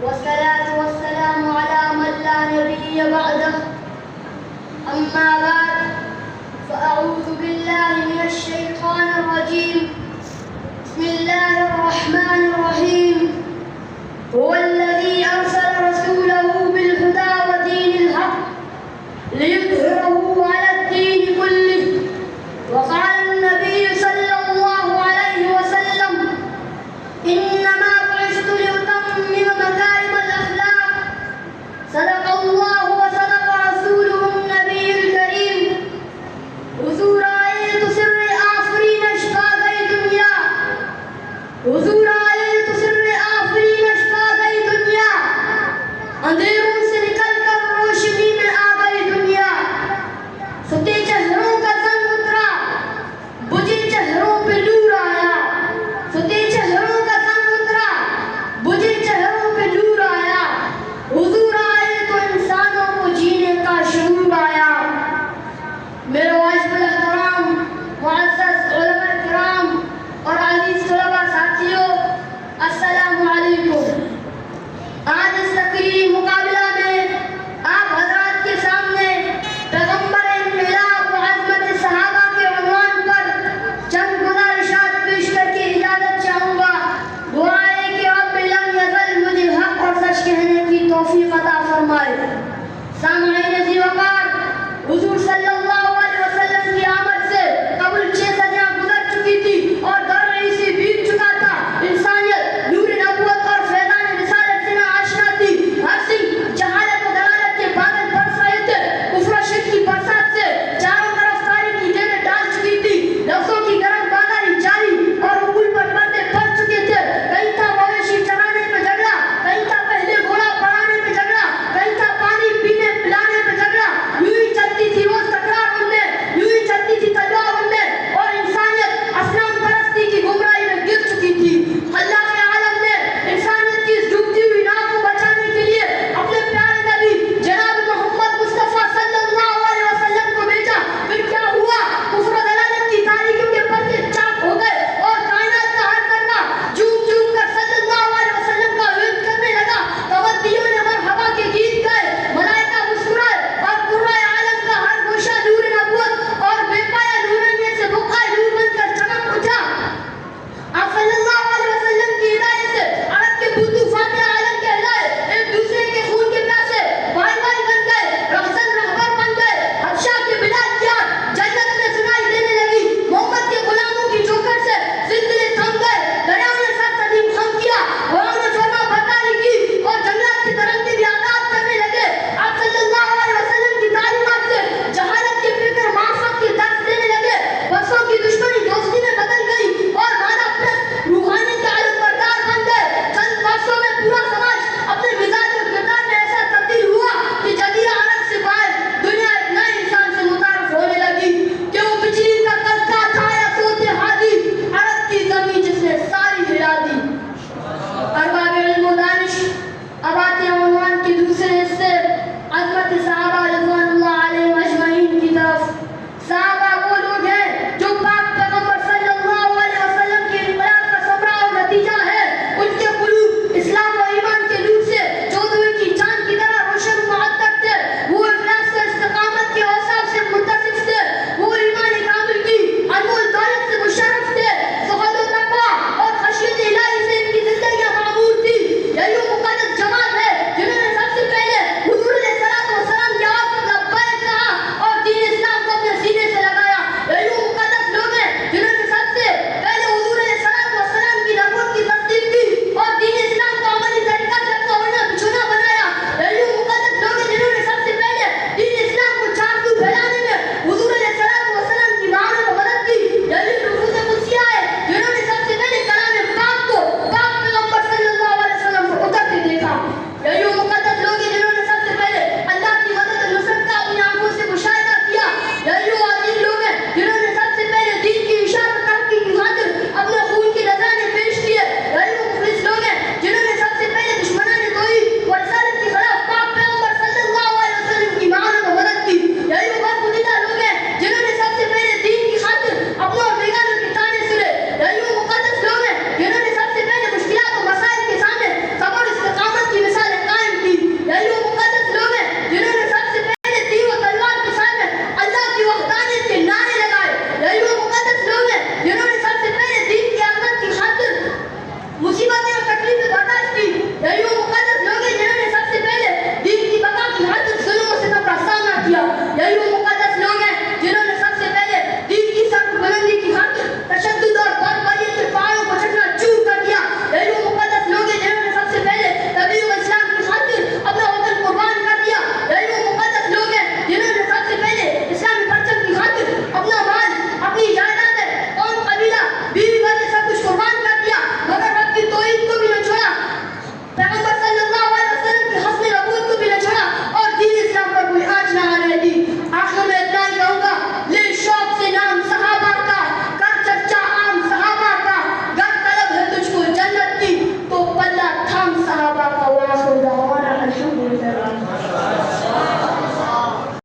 والصلاة والسلام على من لا نبي بعده. أما بعد فأعوذ بالله من الشيطان الرجيم. بسم الله الرحمن الرحيم. هو الذي أرسل رسوله بالهدى ودين الحق ليظهره على الدين كله. وقال النبي صلى الله عليه وسلم: إنما بعثت لأتمم مكارم الأخلاق. صدق الله وصدق رسوله النبي الكريم. حضور آئے تو سر آفرین اشفا گئی دنیا. حضور آئے تو سر آفرین اشفا گئی دنیا. اندھیروں سے نکل کر روشنی میں آ گئی دنیا. ستے چہروں کا زنگ اترا, بجھے چہروں پہ نور آیا. ستے چہروں کا زنگ اترا, بجھے چہروں پہ نور آیا. حضور آئے تو انسانوں کو جینے کا شعور آیا. میرے واجب الاحترام معزز علماء کرام اور عزیز طلباء ساتھیوں, السلام علیکم. آج اس تقریری مقابلہ میں آپ حضرات کے سامنے پیغمبر انقلاب و عظمت صحابہ کے عنوان پر چند گزارشات پیش کر کے اجازت چاہوں گا. دعا ہے کہ رب لم یزل مجھے حق اور سچ کہنے کی توفیق عطا فرمائے. سامعین